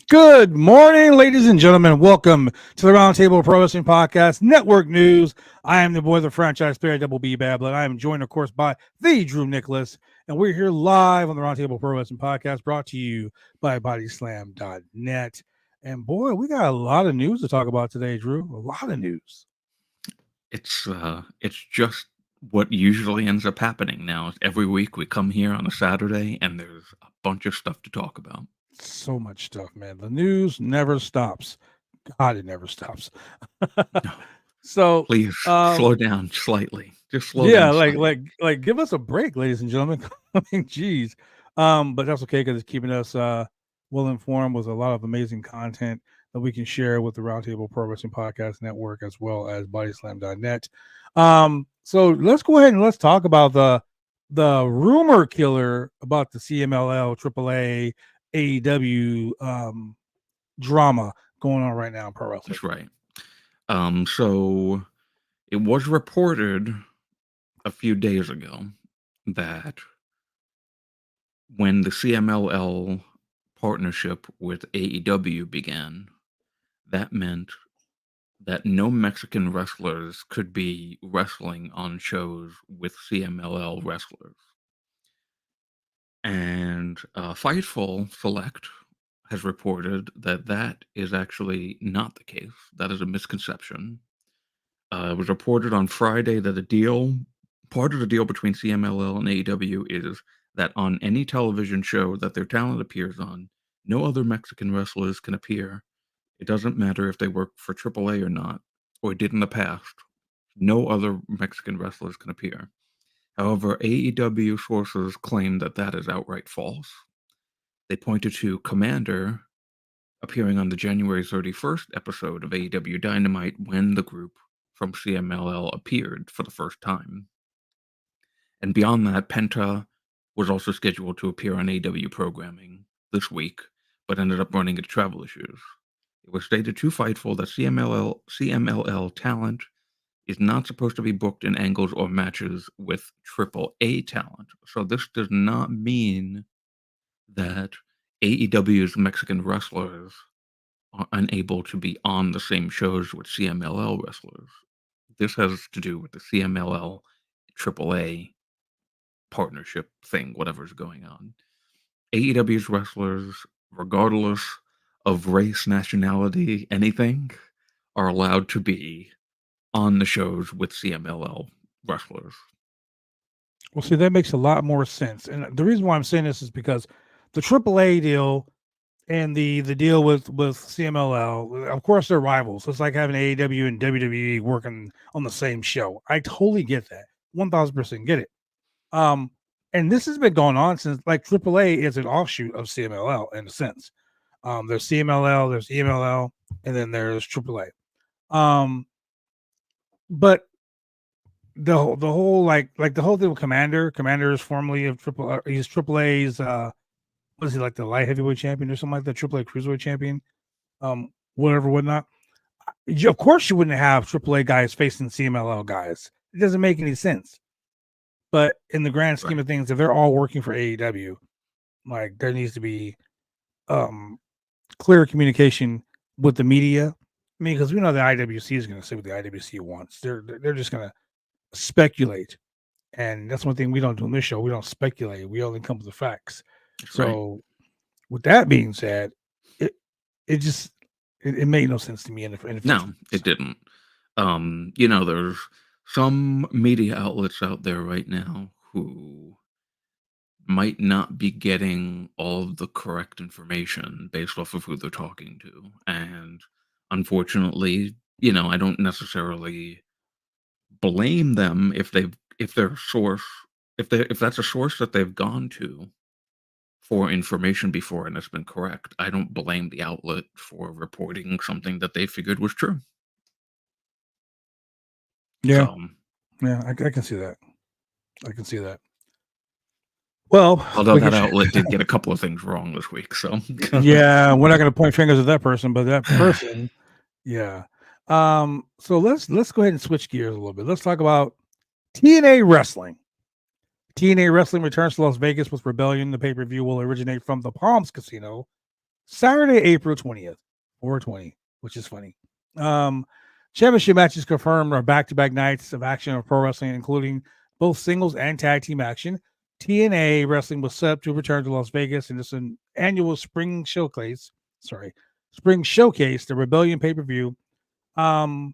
Good morning, ladies and gentlemen. Welcome to the Roundtable Pro Wrestling Podcast Network News. I am the boy, the franchise player, Double B Bablet. I am joined, of course, by the Drew Nicholas, and we're here live on the Roundtable Pro Wrestling Podcast, brought to you by BodySlam.net. And boy, we got a lot of news to talk about today, Drew. A lot of news. It's just what usually ends up happening now. Every week we come here on a Saturday, and there's a bunch of stuff to talk about. So much stuff, man. The news never stops. God, it never stops. So please slow down slightly. Just slow yeah, down. like give us a break, ladies and gentlemen. I mean, geez. But that's okay because it's keeping us well informed with a lot of amazing content that we can share with the Roundtable Pro Wrestling Podcast Network as well as bodyslam.net. So let's go ahead and let's talk about the rumor killer about the CMLL, AAA, AEW drama going on right now in pro wrestling. That's right. So it was reported a few days ago that when the CMLL partnership with AEW began, that meant that no Mexican wrestlers could be wrestling on shows with CMLL wrestlers. And Fightful Select has reported that that is actually not the case. That is a misconception. It was reported on Friday that part of the deal between CMLL and AEW is that on any television show that their talent appears on, no other Mexican wrestlers can appear. It doesn't matter if they work for AAA or not, or did in the past. No other Mexican wrestlers can appear. However, AEW sources claim that that is outright false. They pointed to Commander appearing on the January 31st episode of AEW Dynamite when the group from CMLL appeared for the first time. And beyond that, Penta was also scheduled to appear on AEW programming this week, but ended up running into travel issues. It was stated to Fightful that CMLL talent is not supposed to be booked in angles or matches with AAA talent. So this does not mean that AEW's Mexican wrestlers are unable to be on the same shows with CMLL wrestlers. This has to do with the CMLL AAA partnership thing, whatever's going on. AEW's wrestlers, regardless of race, nationality, anything, are allowed to be on the shows with CMLL wrestlers. Well, see, that makes a lot more sense. And the reason why I'm saying this is because the AAA deal and the deal with CMLL, of course, they're rivals. It's like having AEW and WWE working on the same show. I totally get that. 1000% get it. And this has been going on since, like, AAA is an offshoot of CMLL in a sense. There's CMLL, there's EMLL, and then there's AAA. But the whole like the whole thing with Commander is formerly of he's AAA's what is he, like the light heavyweight champion or something like that, AAA cruiserweight champion, whatnot. Of course you wouldn't have AAA guys facing CMLL guys. It doesn't make any sense. But in the grand scheme of things, if they're all working for AEW, like, there needs to be clear communication with the media. I mean, because we know the IWC is going to say what the IWC wants. They're just going to speculate, and that's one thing we don't do on this show. We don't speculate. We only come with the facts. So, with that being said, it made no sense to me. No, it didn't. There's some media outlets out there right now who might not be getting all of the correct information based off of who they're talking to, and unfortunately, I don't necessarily blame them if that's a source that they've gone to for information before and it's been correct. I don't blame the outlet for reporting something that they figured was true. Yeah. So, yeah, I can see that. I can see that. Well, although that outlet did get a couple of things wrong this week, so yeah, we're not going to point fingers at that person, but that person, yeah. So let's go ahead and switch gears a little bit. Let's talk about TNA Wrestling. TNA Wrestling returns to Las Vegas with Rebellion. The pay-per-view will originate from the Palms Casino Saturday, April 20th, 420, which is funny. Um, Championship matches confirmed are back-to-back nights of action of pro wrestling, including both singles and tag team action. TNA wrestling was set up to return to Las Vegas in this an annual spring showcase. Sorry, spring showcase, the Rebellion pay-per-view. Um,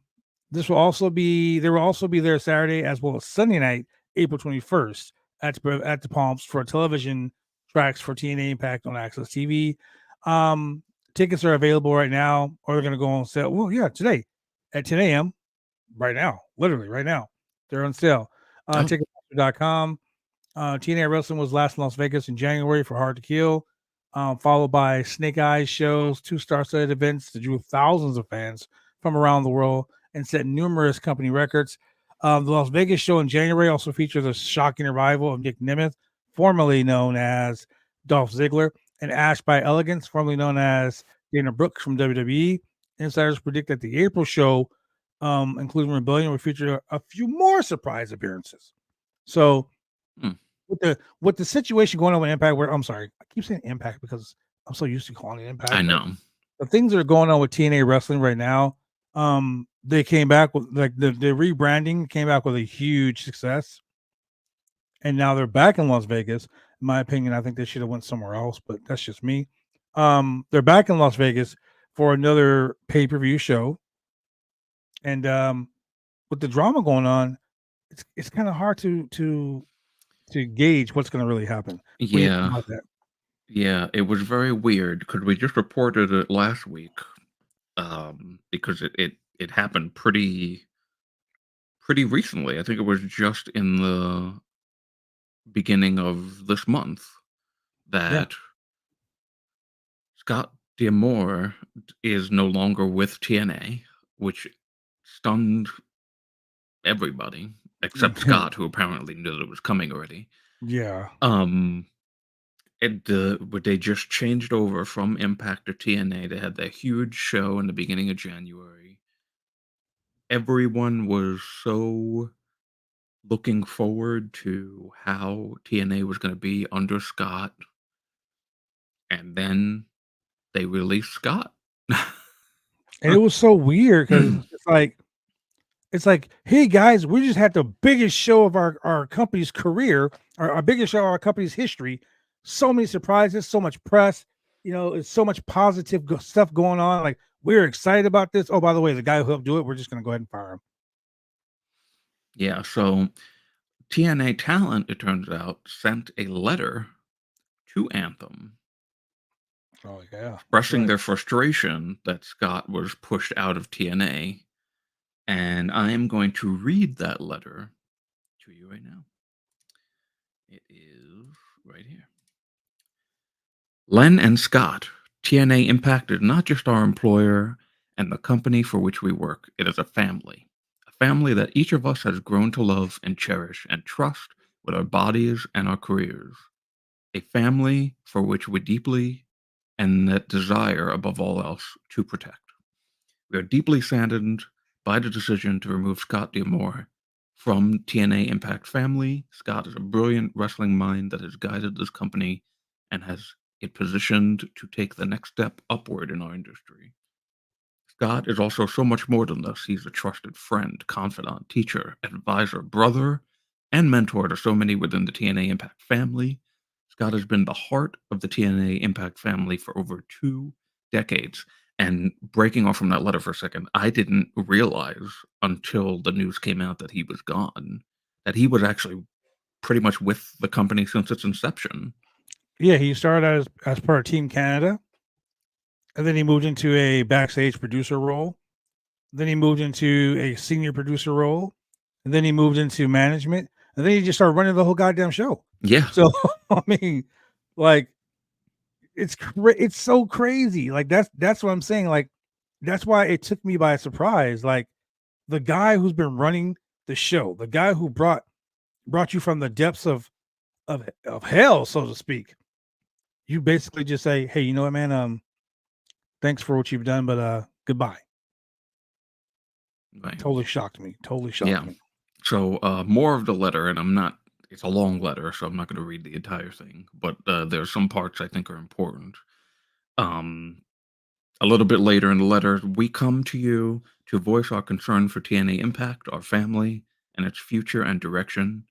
this will also be There will also be there Saturday as well as Sunday night, April 21st at the Palms for television tracks for TNA Impact on Access TV. Um, Tickets are available right now, or they're going to go on sale. Well, yeah, today at 10 a.m. right now, literally right now, they're on sale. Oh, Ticketmaster.com. TNA Wrestling was last in Las Vegas in January for Hard to Kill, followed by Snake Eyes shows, two star-studded events that drew thousands of fans from around the world and set numerous company records. The Las Vegas show in January also features a shocking arrival of Nick Nemeth, formerly known as Dolph Ziggler, and Ash by Elegance, formerly known as Dana Brooks from WWE. Insiders predict that the April show, including Rebellion, will feature a few more surprise appearances. So hmm. with the situation going on with Impact, where I'm sorry, I keep saying Impact because I'm so used to calling it I Impact, but know. the things that are going on with TNA wrestling right now, they came back with like the rebranding came back with a huge success, and now they're back in Las Vegas. In my opinion, I think they should have went somewhere else, but that's just me. They're back in Las Vegas for another pay per view show, and with the drama going on, it's kind of hard to gauge what's going to really happen. What do you think Yeah, about that? yeah, it was very weird because we just reported it last week, because it happened pretty recently. I think it was just in the beginning of this month Yeah. that Scott D'Amore is no longer with TNA, which stunned everybody except Scott, who apparently knew that it was coming already. Yeah. Um, but they just changed over from Impact to TNA. They had that huge show in the beginning of January. Everyone was so looking forward to how TNA was going to be under Scott, and then they released Scott. And it was so weird because it's like, hey guys, we just had the biggest show of our company's career, our biggest show of our company's history. So many surprises, so much press, it's so much positive stuff going on. Like we're excited about this. Oh, by the way, the guy who helped do it, we're just gonna go ahead and fire him. Yeah, so TNA Talent, it turns out, sent a letter to Anthem Oh yeah, that's expressing right. their frustration that Scott was pushed out of TNA. And I am going to read that letter to you right now. It is right here. Len and Scott, TNA Impact is not just our employer and the company for which we work. It is a family. A family that each of us has grown to love and cherish and trust with our bodies and our careers. A family for which we deeply and that desire above all else to protect. We are deeply saddened by the decision to remove Scott D'Amore from TNA Impact family. Scott is a brilliant wrestling mind that has guided this company and has it positioned to take the next step upward in our industry. Scott is also so much more than this. He's a trusted friend, confidant, teacher, advisor, brother, and mentor to so many within the TNA Impact family. Scott has been the heart of the TNA Impact family for over 2 decades. And breaking off from that letter for a second, I didn't realize until the news came out that he was gone, that he was actually pretty much with the company since its inception. Yeah, he started as part of Team Canada, and then he moved into a backstage producer role. Then he moved into a senior producer role, and then he moved into management, and then he just started running the whole goddamn show. Yeah, So I mean, like it's so crazy. Like that's what I'm saying. Like that's why it took me by surprise. Like the guy who's been running the show, the guy who brought you from the depths of hell, so to speak. You basically just say, "Hey, you know what, man? Thanks for what you've done, but goodbye." right. Totally shocked me. Totally shocked Yeah. me. So, more of the letter, and I'm not it's a long letter, so I'm not gonna read the entire thing, but, there's some parts I think are important. Um, a little bit later in the letter, we come to you to voice our concern for TNA Impact, our family, and its future and direction.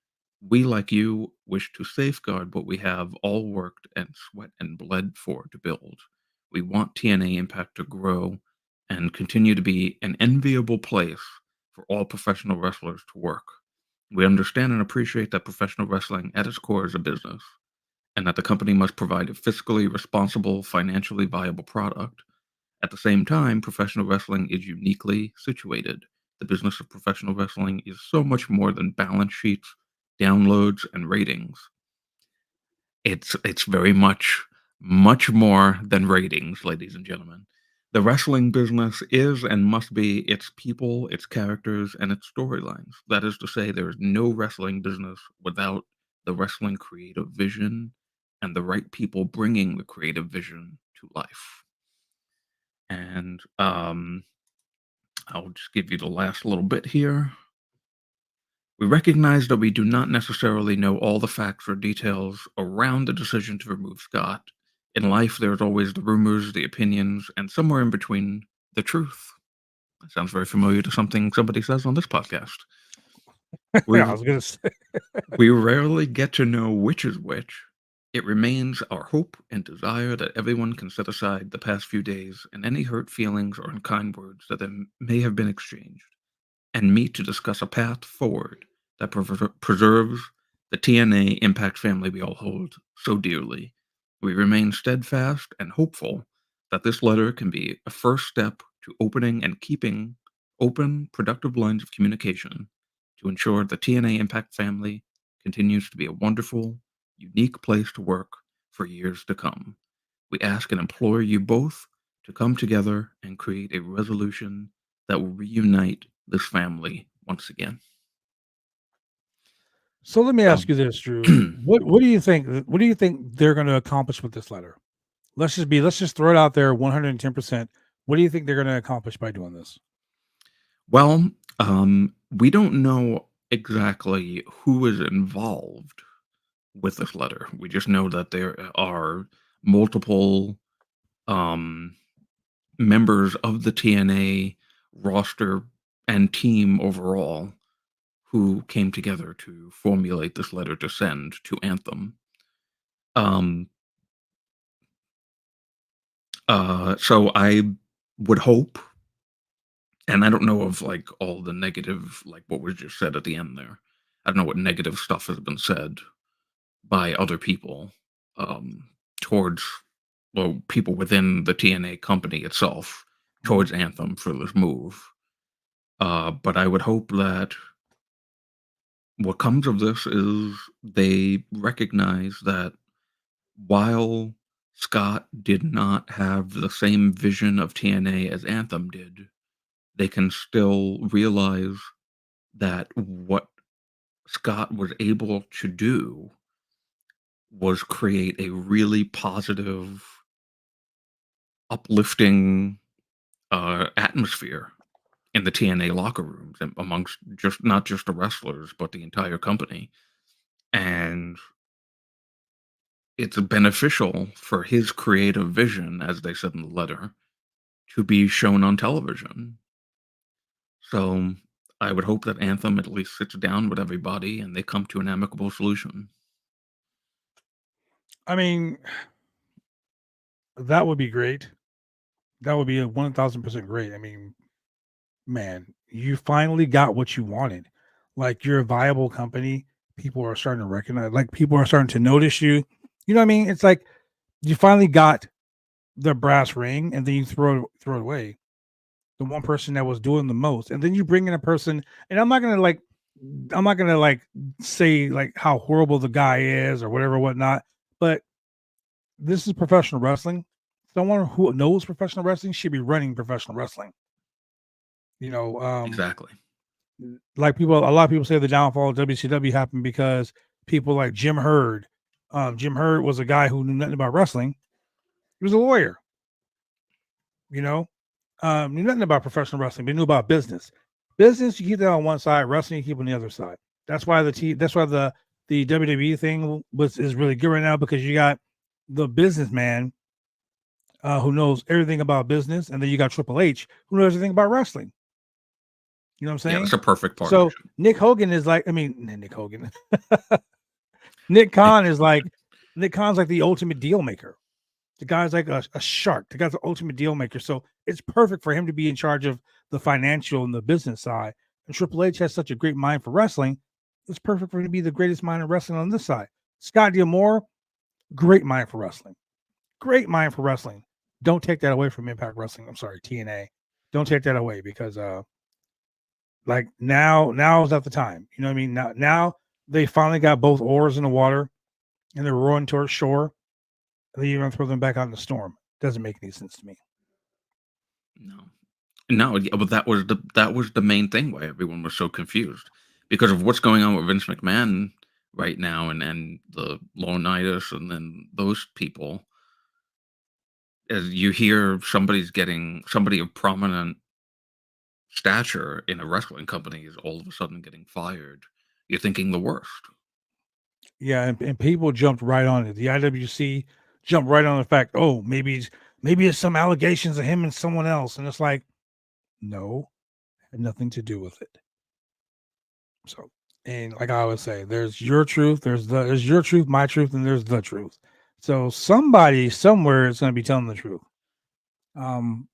We, like you, wish to safeguard what we have all worked and sweat and bled for to build. We want TNA Impact to grow and continue to be an enviable place for all professional wrestlers to work. We understand and appreciate that professional wrestling at its core is a business, and that the company must provide a fiscally responsible, financially viable product. At the same time, professional wrestling is uniquely situated. The business of professional wrestling is so much more than balance sheets, downloads, and ratings. It's very much more than ratings, ladies and gentlemen. The wrestling business is and must be its people, its characters, and its storylines. That is to say, there is no wrestling business without the wrestling creative vision and the right people bringing the creative vision to life. And I'll just give you the last little bit here. We recognize that we do not necessarily know all the facts or details around the decision to remove Scott. In life, there's always the rumors, the opinions, and somewhere in between, the truth. That sounds very familiar to something somebody says on this podcast. Yeah, I was gonna say. We rarely get to know which is which. It remains our hope and desire that everyone can set aside the past few days and any hurt feelings or unkind words that may have been exchanged, and meet to discuss a path forward that preserves the TNA Impact family we all hold so dearly. We remain steadfast and hopeful that this letter can be a first step to opening and keeping open, productive lines of communication to ensure the TNA Impact family continues to be a wonderful, unique place to work for years to come. We ask and implore you both to come together and create a resolution that will reunite this family once again. So let me ask Um, you this, Drew. What do you think? What do you think they're going to accomplish with this letter? Let's just throw it out there 110%. What do you think they're going to accomplish by doing this? well, we don't know exactly who is involved with this letter. We just know that there are multiple um, members of the TNA roster and team overall who came together to formulate this letter to send to Anthem. Um, so I would hope, and I don't know of like all the negative, like what was just said at the end there. I don't know what negative stuff has been said by other people um, towards, well, people within the TNA company itself Mhm. towards Anthem for this move. But I would hope that what comes of this is they recognize that while Scott did not have the same vision of TNA as Anthem did, they can still realize that what Scott was able to do was create a really positive, uplifting atmosphere in the TNA locker rooms and amongst just not just the wrestlers, but the entire company. And it's beneficial for his creative vision, as they said in the letter, to be shown on television. So I would hope that Anthem at least sits down with everybody and they come to an amicable solution. I mean, that would be great. That would be a 1000% great. I mean, man, you finally got what you wanted. Like you're a viable company. People are starting to recognize, like people are starting to notice you. You know what I mean? It's like you finally got the brass ring and then you throw it away. The one person that was doing the most. And then you bring in a person, and I'm not gonna like say like how horrible the guy is or whatever, whatnot. But this is professional wrestling. Someone who knows professional wrestling should be running professional wrestling. You know, Exactly. like people, a lot of people say the downfall of WCW happened because people like Jim Hurd. Jim Hurd was a guy who knew nothing about wrestling. He was a lawyer, you know, knew nothing about professional wrestling, but he knew about business. Business, you keep that on one side, wrestling, you keep on the other side. That's why the WWE thing is really good right now because you got the businessman who knows everything about business, and then you got Triple H, who knows everything about wrestling. You know what I'm Yeah, saying? that's a perfect So partnership. Nick Hogan is like, I mean, Nick Hogan, Nick Khan is like, Nick Khan's like the ultimate deal maker. The guy's like a shark. The guy's the ultimate deal maker. So it's perfect for him to be in charge of the financial and the business side. And Triple H has such a great mind for wrestling. It's perfect for him to be the greatest mind in wrestling on this side. Scott D'Amore, great mind for wrestling. Great mind for wrestling. Don't take that away from Impact Wrestling. I'm sorry, TNA. Don't take that away because like now is not the time. You know what I mean? Now they finally got both oars in the water and they're rowing towards shore. And then you're gonna throw them back out in the storm. Doesn't make any sense to me. No. No, yeah, but that was the main thing why everyone was so confused because of what's going on with Vince McMahon right now, and the Laurinaitis, and then those people. As you hear somebody of prominent stature in a wrestling company is all of a sudden getting fired, you're thinking the worst. Yeah, and people jumped right on it. The IWC jumped right on the fact, oh, maybe it's some allegations of him and someone else. And it's like, no, had nothing to do with it. So, and like I always say, there's your truth, there's your truth, my truth, and there's the truth. So somebody somewhere is going to be telling the truth. Um,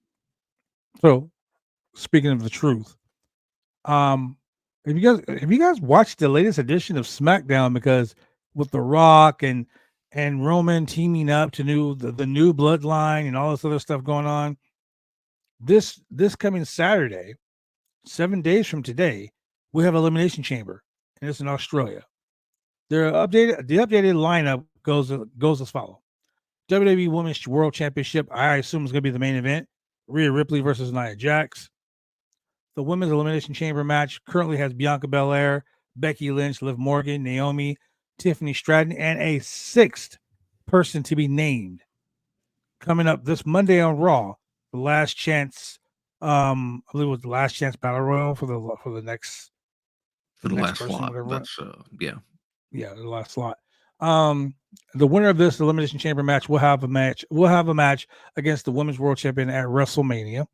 so speaking of the truth, um, have you guys watched the latest edition of SmackDown? Because with The Rock and Roman teaming up to the new bloodline and all this other stuff going on, this coming Saturday, 7 days from today, we have Elimination Chamber, and it's in Australia. The updated lineup goes as follows: WWE Women's World Championship, I assume is going to be the main event. Rhea Ripley versus Nia Jax. The Women's Elimination Chamber match currently has Bianca Belair, Becky Lynch, Liv Morgan, Naomi, Tiffany Stratton, and a sixth person to be named coming up this Monday on Raw. The last chance, I believe it was the last chance battle royal for For the the next last person, slot, whatever. that's yeah. Yeah, the last slot. Um, the winner of this elimination chamber match will have a match. Will have a match against the women's world champion at WrestleMania.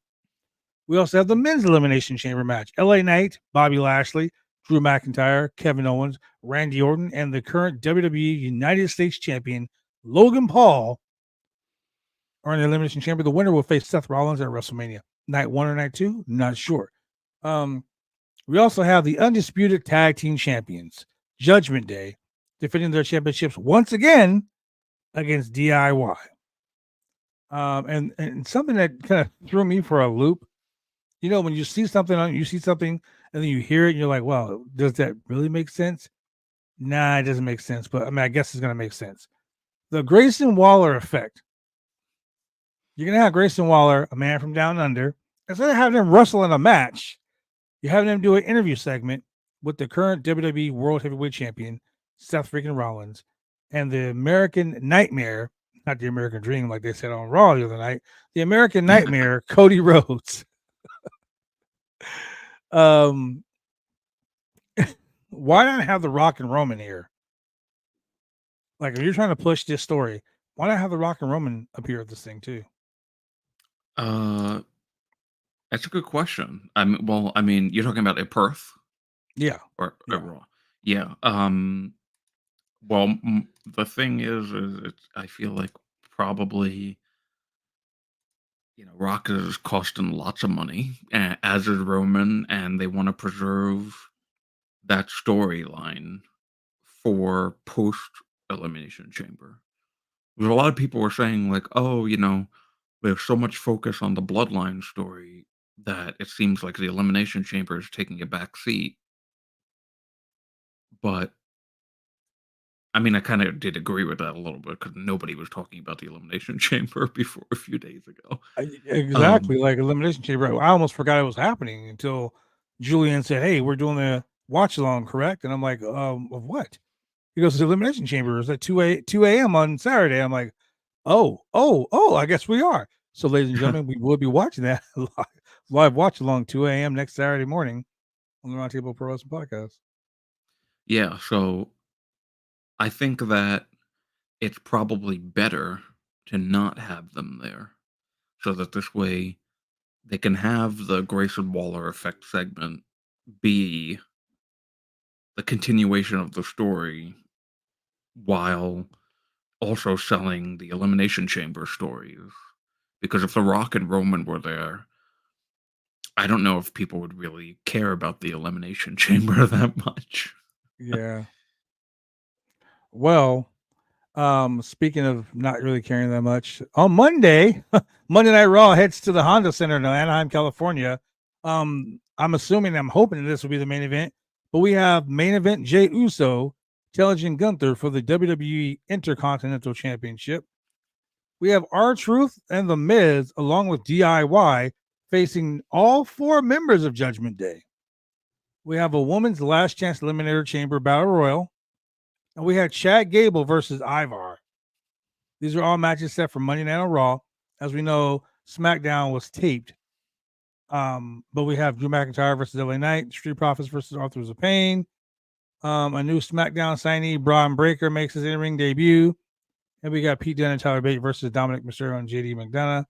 We also have the men's elimination chamber match. LA Knight, Bobby Lashley, Drew McIntyre, Kevin Owens, Randy Orton, and the current WWE United States champion Logan Paul are in the elimination chamber. The winner will face Seth Rollins at WrestleMania. Night one or night two, not sure. Um, we also have the undisputed tag team champions, Judgment Day, defending their championships once again against DIY. And something that kind of threw me for a loop. You know, when you see something, and then you hear it, and you're like, "Well, does that really make sense?" Nah, it doesn't make sense. But I mean, I guess it's gonna make sense. The Grayson Waller effect. You're gonna have Grayson Waller, a man from down under, instead of having him wrestle in a match, you're having him do an interview segment with the current WWE World Heavyweight Champion, Seth freaking Rollins, and the American Nightmare, not the American Dream, like they said on Raw the other night, the American Nightmare, Cody Rhodes. Um, why not have the Rock and Roman here? Like, if you're trying to push this story, why not have the Rock and Roman appear at this thing too? Uh, that's a good question. I mean, you're talking about a Perth Yeah, or a yeah. Raw? Yeah. Well, the thing is I feel like probably Rock is costing lots of money, as is Roman, and they want to preserve that storyline for post Elimination Chamber. There's a lot of people were saying like, oh, there's so much focus on the bloodline story that it seems like the Elimination Chamber is taking a back seat. But I mean, I kind of did agree with that a little bit because nobody was talking about the Elimination Chamber before a few days ago. Exactly. Um, Like Elimination Chamber. I almost forgot it was happening until Julian said, "Hey, we're doing the watch along, correct?" And I'm like, of what?" He goes, "The Elimination Chamber is at 2 a.m. on Saturday." I'm like, oh, I guess we are. So, ladies and gentlemen, we will be watching that live watch along 2 a.m. next Saturday morning on the Roundtable Pro Wrestling Podcast. yeah, so I think that it's probably better to not have them there. so that this way they can have the Grayson Waller effect segment be the continuation of the story while also selling the Elimination Chamber stories. Because if The Rock and Roman were there, I don't know if people would really care about the Elimination Chamber that much. Yeah. Well, speaking of not really caring that much, on Monday, Monday Night Raw heads to the Honda Center in Anaheim, California. I'm assuming, I'm hoping that this will be the main event, but we have main event Jey Uso challenging Gunther for the WWE Intercontinental Championship. We have R-Truth and The Miz, along with DIY, facing all four members of Judgment Day. We have a woman's last chance eliminator chamber battle royal, and we had Chad Gable versus Ivar. These are all matches set for Monday Night on Raw. As we know, SmackDown was taped. But we have Drew McIntyre versus LA Knight, Street Profits versus Authors of Pain. A new SmackDown signee, Braun Breaker, makes his in-ring debut. And we got Pete Dunne and Tyler Bate versus Dominic Mysterio and JD McDonough.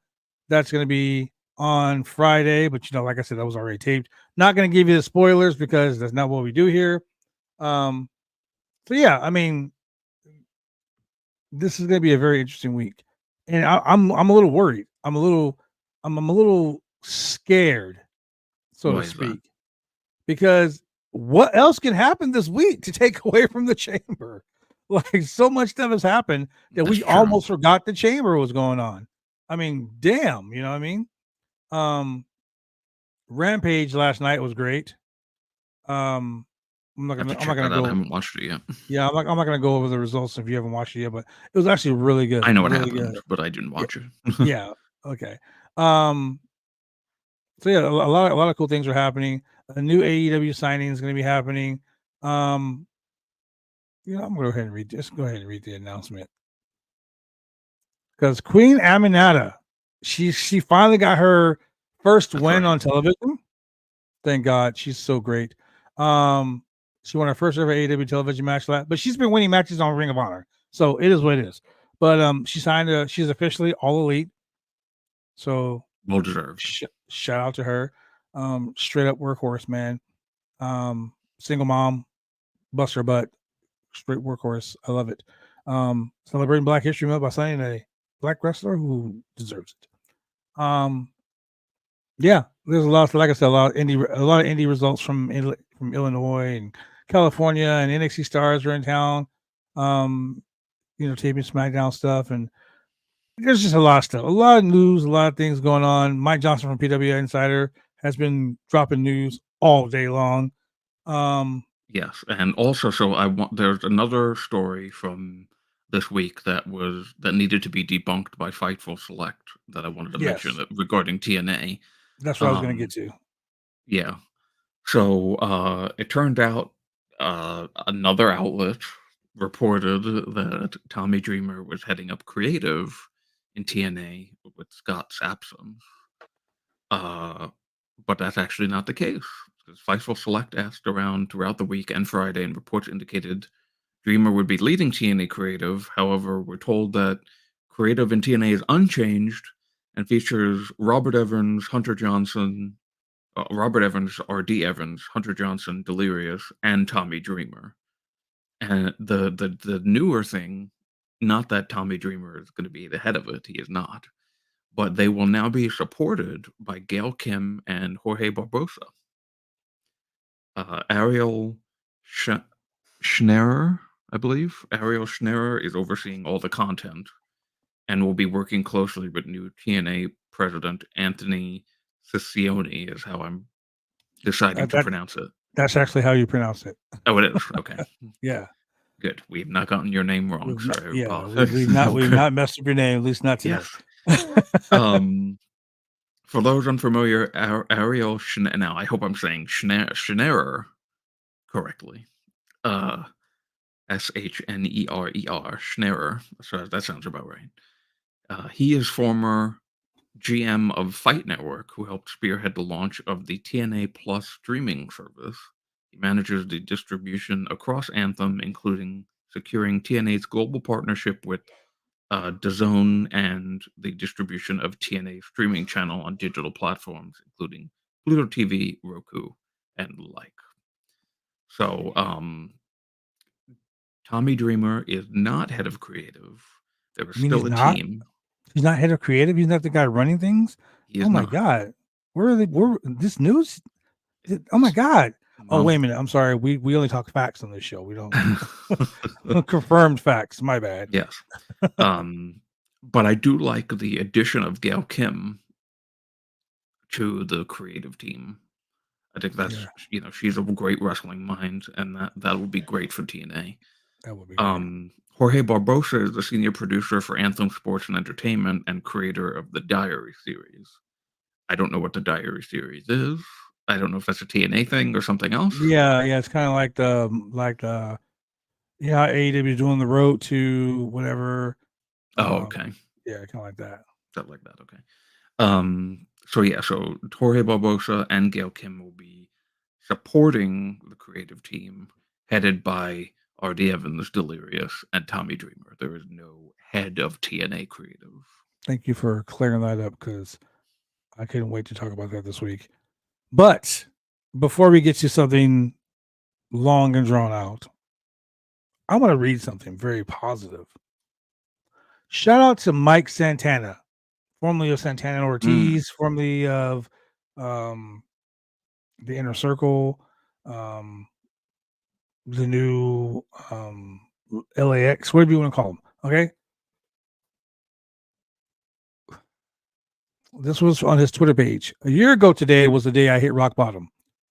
That's going to be on Friday, but like I said, that was already taped. Not going to give you the spoilers because that's not what we do here. So yeah, I mean, this is going to be a very interesting week, and I'm a little worried. I'm a little scared, so Why to is that? speak, because what else can happen this week to take away from the chamber? Like, so much stuff has happened that That's we true. almost forgot the chamber was going on. I mean, damn, you know what I mean? Um, Rampage last night was great. Um, I'm not I have gonna to I'm not check gonna that out. I go. haven't watched it yet. Yeah, I'm not gonna go over the results if you haven't watched it yet, but it was actually really good, I know what really happened, good. but I didn't Yeah, watch it. yeah, okay. Um, so yeah, a lot of cool things are happening. A new AEW signing is going to be happening. Um, I'm gonna go ahead and read. Just go ahead and read the announcement because Queen Aminata, she finally got her first That's win right. on television. Thank God, she's so great. Um, she won her first ever AEW television match, but she's been winning matches on Ring of Honor, so it is what it is. But she signed. She's officially All Elite, so Well deserved. shout out to her. Straight up workhorse, man. Single mom, bust her butt, straight workhorse. I love it. Celebrating Black History Month by signing a black wrestler who deserves it. Yeah, there's a lot. Like I said, a lot of indie results from Illinois and California, and NXT stars are in town. Um, taping SmackDown stuff, and there's just a lot of stuff, a lot of news, a lot of things going on. Mike Johnson from PW Insider has been dropping news all day long. Yes, and also, so there's another story from this week that needed to be debunked by Fightful Select that I wanted to mention Yes, regarding TNA. that's what I was going to get Um, to. yeah. So it turned out another outlet reported that Tommy Dreamer was heading up creative in TNA with Scott Sapson. But that's actually not the case. Because Fightful Select asked around throughout the week and Friday, and reports indicated Dreamer would be leading TNA creative. However, we're told that creative in TNA is unchanged and features Robert Evans, R.D. Evans, Hunter Johnson, Delirious, and Tommy Dreamer. And the newer thing, not that Tommy Dreamer is going to be the head of it, he is not, but they will now be supported by Gail Kim and Jorge Barbosa. Ariel Schnerer, I believe. Ariel Schnerer is overseeing all the content and will be working closely with new TNA president Anthony Ciccione, is how I'm deciding to That pronounce it. that's actually how you pronounce it. Oh, it is. Okay. Yeah, Good. We've not gotten your name wrong, so I we've apologize. not Okay. messed up your name, at least not today. Yes. Um, for those unfamiliar, Ariel now I hope I'm saying Schnerer correctly. Schnerer, Schnerer. So that sounds about right. He is former GM of Fight Network, who helped spearhead the launch of the TNA Plus streaming service. He manages the distribution across Anthem, including securing TNA's global partnership with DAZN, and the distribution of TNA streaming channel on digital platforms, including Pluto TV, Roku, and like. So, Tommy Dreamer is not head of creative. There is I mean, he's still a not. team. He's not head of creative. He's not the guy running things. He Oh is my not. god, where are they? Where this news? Oh my god. Oh Well, wait a minute. I'm sorry. We only talk facts on this show. We don't confirmed facts. My bad. yes. But I do like the addition of Gail Kim to the creative team. I think that's, Yeah, she's a great wrestling mind, and that would be great for TNA. that would be great. Jorge Barbosa is the senior producer for Anthem Sports and Entertainment and creator of the Diary series. I don't know what the Diary series is. I don't know if that's a TNA thing or something else. Yeah, yeah. It's kind of like the yeah, AEW is doing the road to whatever. Oh, okay. Yeah, kind of like that. Stuff like that. Okay. So Jorge Barbosa and Gail Kim will be supporting the creative team headed by R.D. Evans, Delirious, and Tommy Dreamer. There is no head of TNA creative. Thank you for clearing that up because I couldn't wait to talk about that this week. But before we get to something long and drawn out, I want to read something very positive. Shout out to Mike Santana, formerly of Santana and Ortiz, formerly of um, the Inner Circle, um, the new LAX, whatever you want to call them. Okay. This was on his Twitter page. A year ago today was the day I hit rock bottom.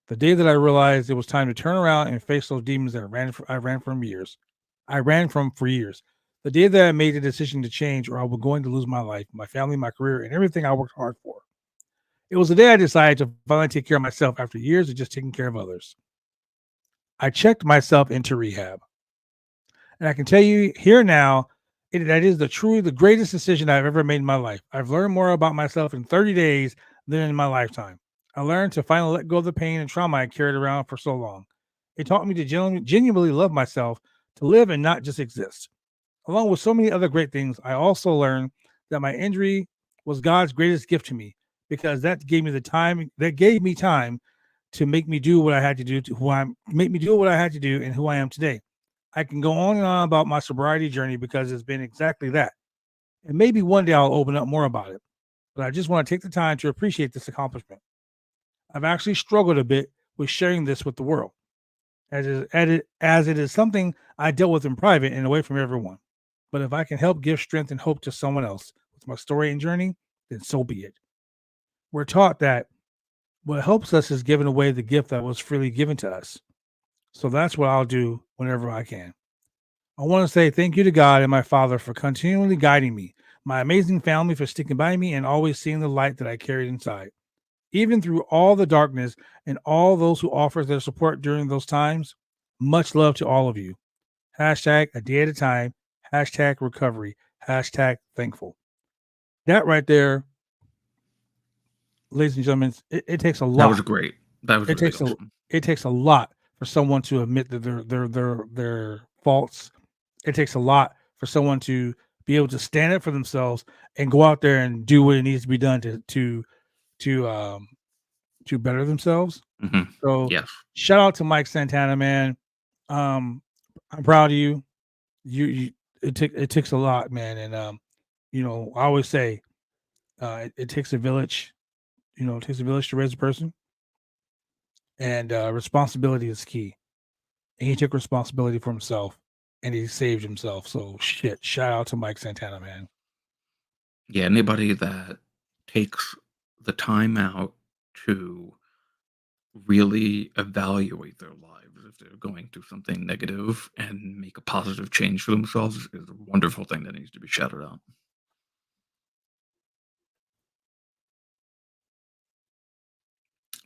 The day that I realized it was time to turn around and face those demons that I ran from years. I ran from for years. The day that I made the decision to change, or I was going to lose my life, my family, my career, and everything I worked hard for. It was the day I decided to finally take care of myself after years of just taking care of others. I checked myself into rehab. And I can tell you here now, that is truly the greatest decision I've ever made in my life. I've learned more about myself in 30 days than in my lifetime. I learned to finally let go of the pain and trauma I carried around for so long. It taught me to genuinely love myself, to live and not just exist. Along with so many other great things, I also learned that my injury was God's greatest gift to me because that gave me time to make me do what I had to do make me do what I had to do and who I am today. I can go on and on about my sobriety journey because it's been exactly that. And maybe one day I'll open up more about it. But I just want to take the time to appreciate this accomplishment. I've actually struggled a bit with sharing this with the world, as it is something I dealt with in private and away from everyone. But if I can help give strength and hope to someone else with my story and journey, then so be it. We're taught that what helps us is giving away the gift that was freely given to us. So that's what I'll do whenever I can. I want to say thank you to God and my Father for continually guiding me, my amazing family for sticking by me and always seeing the light that I carried inside. Even through all the darkness and all those who offered their support during those times, much love to all of you. Hashtag a day at a time. Hashtag recovery. Hashtag thankful. That right there, ladies and gentlemen, it takes a lot. That was great. That was It really takes awesome. it takes a lot for someone to admit that their faults. It takes a lot for someone to be able to stand up for themselves and go out there and do what it needs to be done to better themselves. Mm-hmm. So Yes. shout out to Mike Santana, man. I'm proud of you. It takes a lot, man. And I always say it takes a village. It takes a village to raise a person, and responsibility is key. And he took responsibility for himself, and he saved himself. So shit, shout out to Mike Santana, man. Yeah, anybody that takes the time out to really evaluate their lives if they're going through something negative and make a positive change for themselves is a wonderful thing that needs to be shouted out.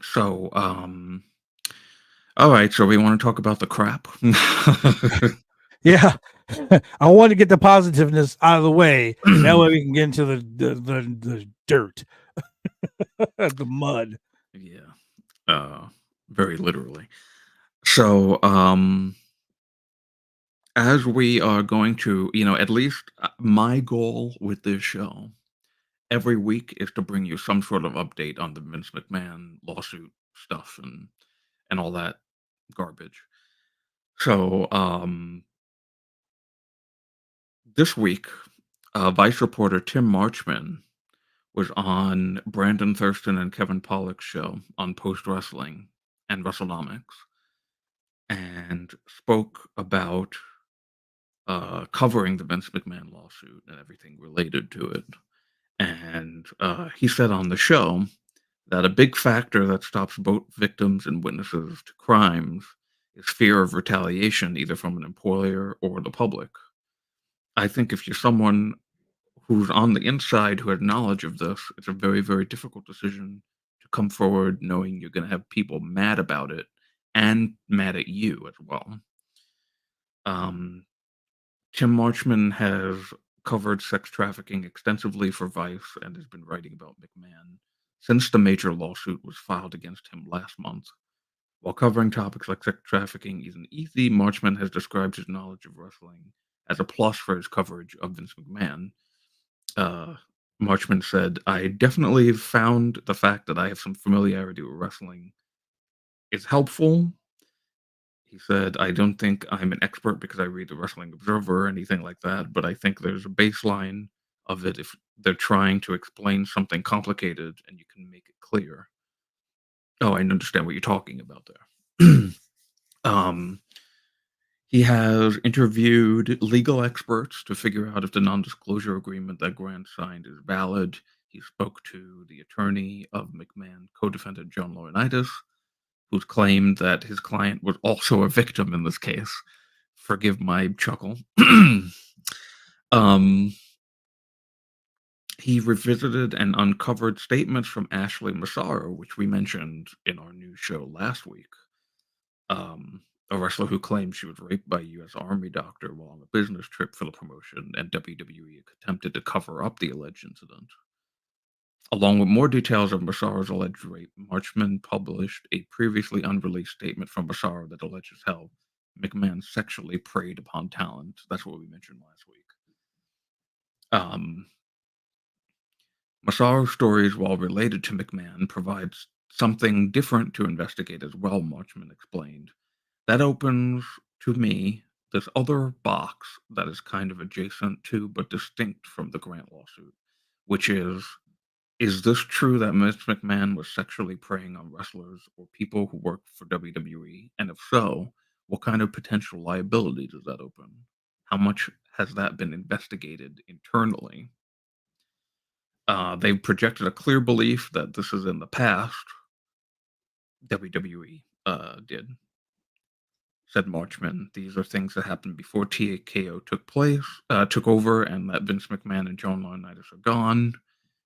So, all right, so we want to talk about the crap. Yeah, I want to get the positiveness out of the way. That way we can get into the dirt, the mud. Yeah, very literally. So, as we are going to, at least my goal with this show every week is to bring you some sort of update on the Vince McMahon lawsuit stuff and all that garbage. So this week, Vice reporter Tim Marchman was on Brandon Thurston and Kevin Pollak's show on Post Wrestling and WrestleNomics and spoke about covering the Vince McMahon lawsuit and everything related to it. And he said on the show that a big factor that stops both victims and witnesses to crimes is fear of retaliation, either from an employer or the public. I think if you're someone who's on the inside who has knowledge of this, it's a very, very difficult decision to come forward knowing you're going to have people mad about it and mad at you as well. Um, Tim Marchman has covered sex trafficking extensively for Vice and has been writing about McMahon since the major lawsuit was filed against him last month. While covering topics like sex trafficking isn't easy, Marchman has described his knowledge of wrestling as a plus for his coverage of Vince McMahon. Uh, Marchman said, I definitely found the fact that I have some familiarity with wrestling is helpful. He said, I don't think I'm an expert because I read the Wrestling Observer or anything like that, but I think there's a baseline of it if they're trying to explain something complicated and you can make it clear. Oh, I understand what you're talking about there. um, he has interviewed legal experts to figure out if the non-disclosure agreement that Grant signed is valid. He spoke to the attorney of McMahon co-defendant John Laurinaitis, who's claimed that his client was also a victim in this case. Forgive my chuckle. um, he revisited and uncovered statements from Ashley Massaro, which we mentioned in our news show last week. A wrestler who claimed she was raped by a U.S. Army doctor while on a business trip for the promotion, and WWE attempted to cover up the alleged incident. Along with more details of Massaro's alleged rape, Marchman published a previously unreleased statement from Massaro that alleges how McMahon sexually preyed upon talent. That's what we mentioned last week. Massaro's stories, while related to McMahon, provides something different to investigate as well, Marchman explained. That opens, to me, this other box that is kind of adjacent to but distinct from the Grant lawsuit, which is this true that Vince McMahon was sexually preying on wrestlers or people who work for WWE? And if so, what kind of potential liability does that open? How much has that been investigated internally? They've projected a clear belief that this is in the past. WWE did, said Marchman. These are things that happened before TKO took over, and that Vince McMahon and John Laurinaitis are gone.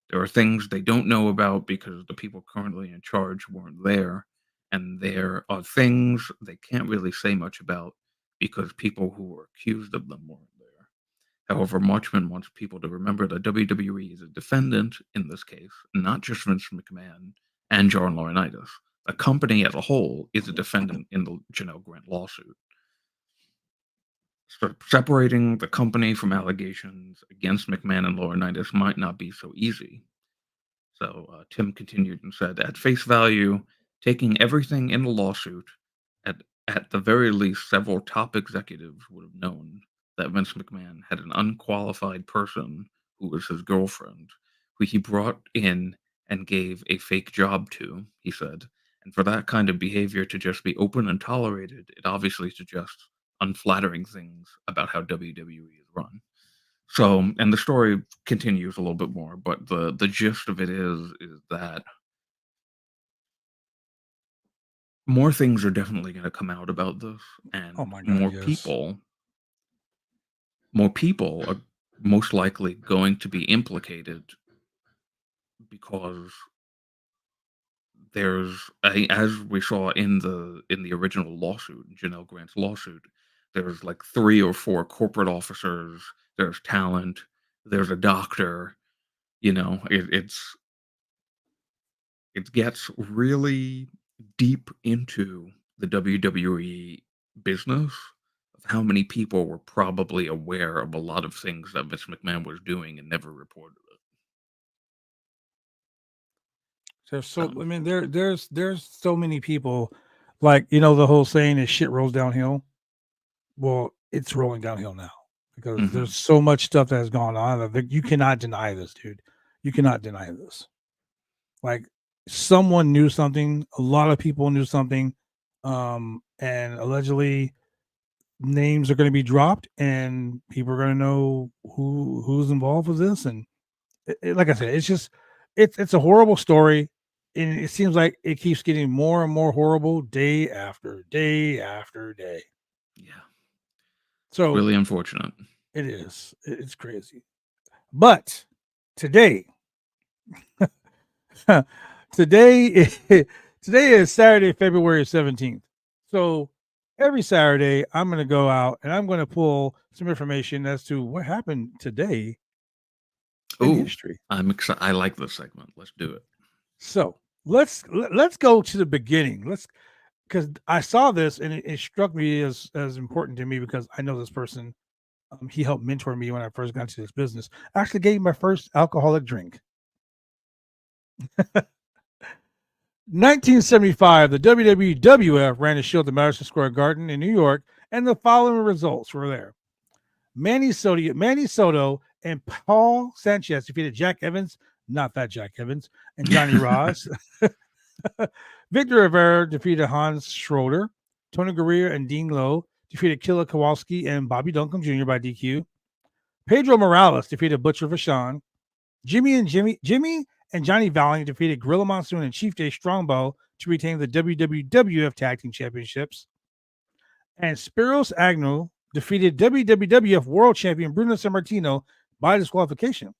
There are things they don't know about because the people currently in charge weren't there, and there are things they can't really say much about because people who were accused of them weren't there. However, Marchman wants people to remember that WWE is a defendant in this case, not just Vince McMahon and John Laurinaitis. The company as a whole is a defendant in the Janelle Grant lawsuit. So separating the company from allegations against McMahon and Laurinaitis might not be so easy. So Tim continued and said, at face value, taking everything in the lawsuit, at, at the very least, several top executives would have known that Vince McMahon had an unqualified person who was his girlfriend, who he brought in and gave a fake job to, he said. And for that kind of behavior to just be open and tolerated, it obviously suggests unflattering things about how WWE is run. So, and the story continues a little bit more, but the gist of it is that more things are definitely going to come out about this, Oh and my God, yes. more people are most likely going to be implicated because as we saw in the original lawsuit, Janelle Grant's lawsuit, there's like 3 or 4 corporate officers, there's talent, there's a doctor, it gets really deep into the WWE business how many people were probably aware of a lot of things that Vince McMahon was doing and never reported it. There's so I Um, mean there's so many people, like, the whole saying is shit rolls downhill. Well, it's rolling downhill now because mhm. there's so much stuff that has gone on that you cannot deny this, dude. You cannot deny this. Like, someone knew something, a lot of people knew something, and allegedly names are going to be dropped, and people are going to know who's involved with this. And like I said, it's just it's a horrible story, and it seems like it keeps getting more and more horrible day after day after day. Yeah, it's So really unfortunate. it is. It's crazy. But today, today, today is Saturday, February 17th. So every Saturday, I'm going to go out and I'm going to pull some information as to what happened today in Oh, history. I'm excited. I like this segment. Let's do it. So let's go to the beginning. Let's because I saw this and it struck me as important to me because I know this person. He helped mentor me when I first got into this business. I actually gave me my first alcoholic drink. 1975, the WWF ran a show at the Madison Square Garden in New York, and the following results were there. Manny Soto and Paul Sanchez defeated Jack Evans, not that Jack Evans, and Johnny Ross. Victor Rivera defeated Hans Schroeder. Tony Gurria and Dean Lowe defeated Killer Kowalski and Bobby Duncombe Jr. by DQ. Pedro Morales defeated Butcher Vachon. Jimmy and Johnny Valiant defeated Gorilla Monsoon and Chief Jay Strongbow to retain the WWF Tag Team Championships. And Spiros Agnew defeated WWF World Champion Bruno Sammartino by disqualification.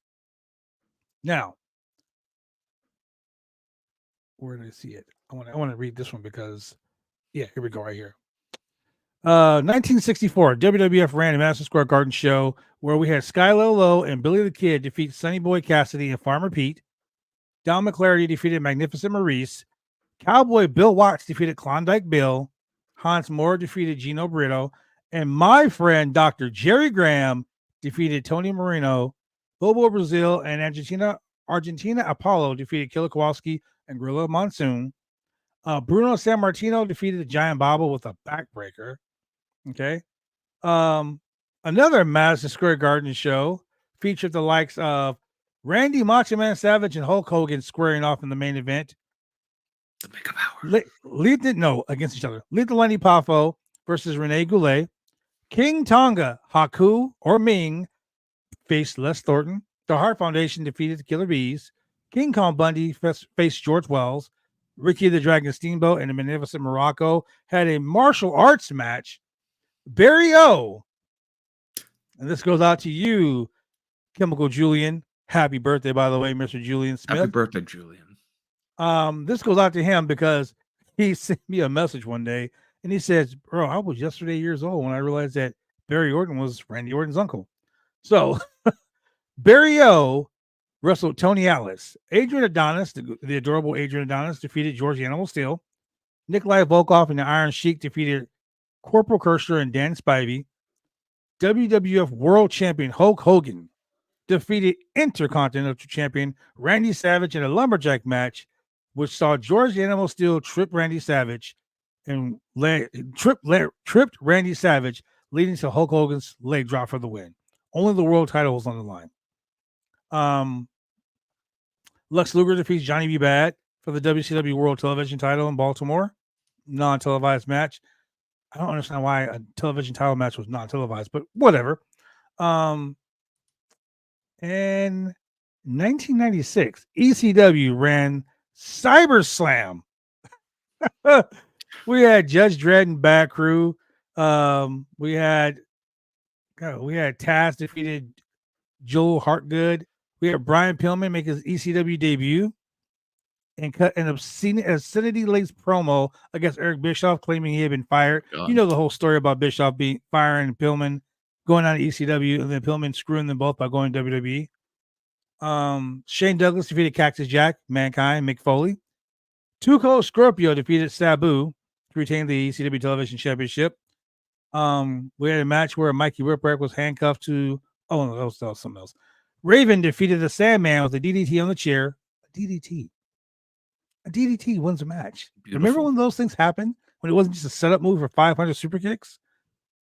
Now, where did I see it? I want to read this one because, yeah, here we go right here. 1964, WWF ran a Madison Square Garden show where we had Skylo Low and Billy the Kid defeat Sonny Boy Cassidy and Farmer Pete. Don McClarty defeated Magnificent Maurice. Cowboy Bill Watts defeated Klondike Bill. Hans Moore defeated Gino Brito. And my friend Dr. Jerry Graham defeated Tony Marino. Bobo Brazil and Argentina Apollo defeated Killer Kowalski and Gorilla Monsoon. Bruno Sammartino defeated the Giant Baba with a backbreaker. Okay. Um, Another Madison Square Garden show featured the likes of Randy Macho Man Savage and Hulk Hogan squaring off in the main event. The Mega Power. Against each other. Lethal Lenny Poffo versus Rene Goulet. King Tonga, Haku, or Ming faced Les Thornton. The Hart Foundation defeated the Killer Bees. King Kong Bundy faced George Wells. Ricky the Dragon Steamboat and the Magnificent Morocco had a martial arts match. Barry O, and this goes out to you, Chemical Julian. Happy birthday, by the way, Mr. Julian Smith. Happy birthday, Julian. This goes out to him because he sent me a message one day and he says, "Bro, I was yesterday years old when I realized that Barry Orton was Randy Orton's uncle." So Barry O wrestled Tony Atlas. Adrian Adonis, the adorable Adrian Adonis, defeated George Animal Steel. Nikolai Volkov and the Iron Sheik defeated Corporal Kirschner and Dan Spivey. WWF World Champion Hulk Hogan defeated Intercontinental Champion Randy Savage in a lumberjack match, which saw George Animal Steel trip Randy Savage and tripped Randy Savage, leading to Hulk Hogan's leg drop for the win. Only the world title was on the line. Lex Luger defeats Johnny B. Bad for the WCW World Television title in Baltimore. Non-televised match. I don't understand why a television title match was non-televised, but whatever. In 1996, ECW ran Cyber Slam. We had Judge Dredd and Bad Crew. We had Taz defeated Joel Hartgood. We had Brian Pillman make his ECW debut and cut an obscenity-laced promo against Eric Bischoff, claiming he had been fired. God. You know the whole story about Bischoff being firing Pillman, going on to ECW, and then Pillman screwing them both by going to WWE. Shane Douglas defeated Cactus Jack, Mankind, Mick Foley. Tuco Scorpio defeated Sabu to retain the ECW Television Championship. We had a match where Mikey Whipwreck was handcuffed to. Oh no, that was something else. Raven defeated the Sandman with a DDT on the chair. A DDT. A DDT wins a match. Remember Beautiful. when those things happened? When it wasn't just a setup move for 500 super kicks?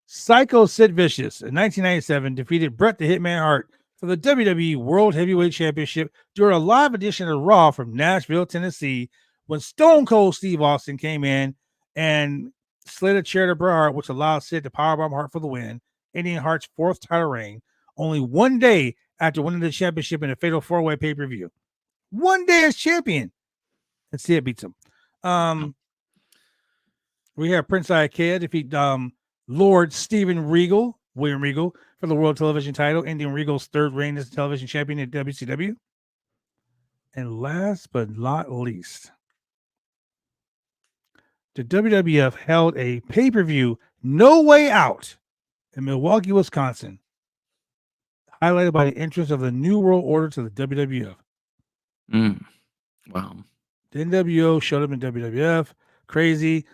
Psycho Sid Vicious in 1997 defeated Bret the Hitman Hart for the WWE World Heavyweight Championship during a live edition of Raw from Nashville, Tennessee, when Stone Cold Steve Austin came in and slid a chair to Bret Hart, which allowed Sid to powerbomb Hart for the win, ending Hart's fourth title reign, only one day after winning the championship in a Fatal 4-Way pay-per-view. One day as champion. And Sid beats him. We have Prince Ikea defeat Lord William Regal, for the World Television title, ending Regal's third reign as television champion at WCW. And last but not least, the WWF held a pay-per-view No Way Out in Milwaukee, Wisconsin, highlighted by the entrance of the New World Order to the WWF. Wow. The NWO showed up in WWF. Crazy.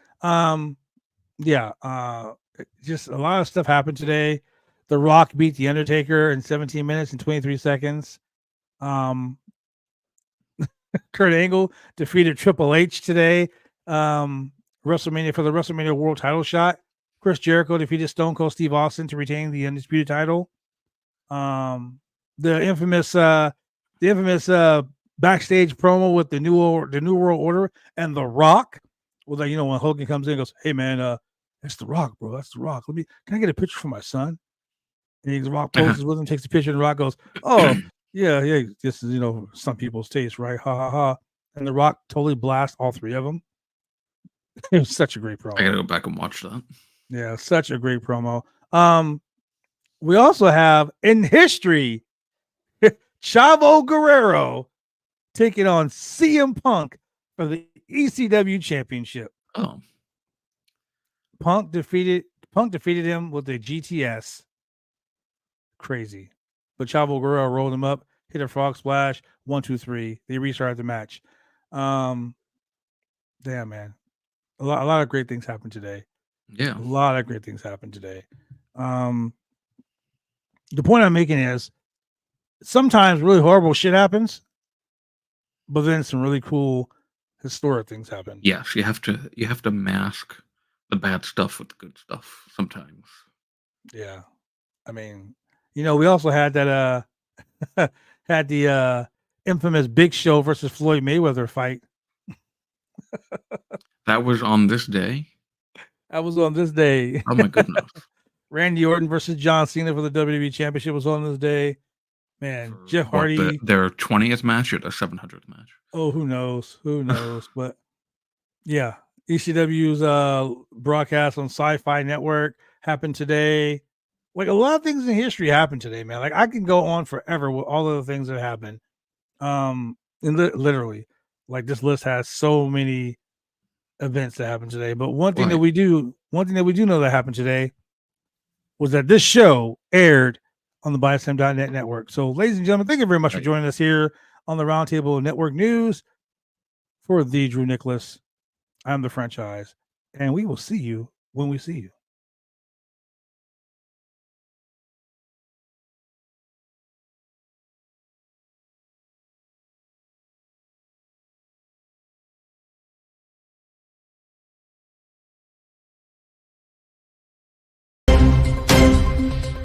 Just a lot of stuff happened today. The Rock beat The Undertaker in 17 minutes and 23 seconds. Kurt Angle defeated Triple H today. WrestleMania for the WrestleMania World Title shot. Chris Jericho defeated Stone Cold Steve Austin to retain the undisputed title. The infamous backstage promo with the New World Order and The Rock. Well, like, when Hogan comes in and goes, "Hey man, that's The Rock, bro. That's The Rock. Can I get a picture for my son?" And The Rock poses with him, takes a picture, and The Rock goes, "Oh, yeah, this is, some people's taste, right? Ha ha ha." And The Rock totally blasts all three of them. It was such a great promo. I gotta go back and watch that. Yeah, such a great promo. We also have in history Chavo Guerrero taking on CM Punk for the ECW Championship. Oh. Punk defeated him with the GTS. Crazy. But Chavo Guerrero rolled him up, hit a frog splash, 1, 2, 3. They restarted the match. Damn, man. A lot of great things happened today. Yeah. A lot of great things happened today. The point I'm making is sometimes really horrible shit happens, but then some really cool historic things happen. Yes, you have to mask the bad stuff with the good stuff sometimes. Yeah. I mean, we also had that had the infamous Big Show versus Floyd Mayweather fight. That was on this day? That was on this day. Oh my goodness. Randy Orton versus John Cena for the WWE Championship was on this day. Man, For Jeff Hardy. Their 20th match or their 700th match? Oh, who knows? Who knows? But yeah, ECW's broadcast on Sci-Fi Network happened today. Like, a lot of things in history happened today, man. Like, I can go on forever with all of the things that happened. And literally, like, this list has so many events that happened today. But one thing that we do know that happened today was that this show aired on the BuySM.net network. So, ladies and gentlemen, thank you very much for joining us here on the Roundtable Network News. For the Drew Nicholas, I'm the franchise, and we will see you when we see you.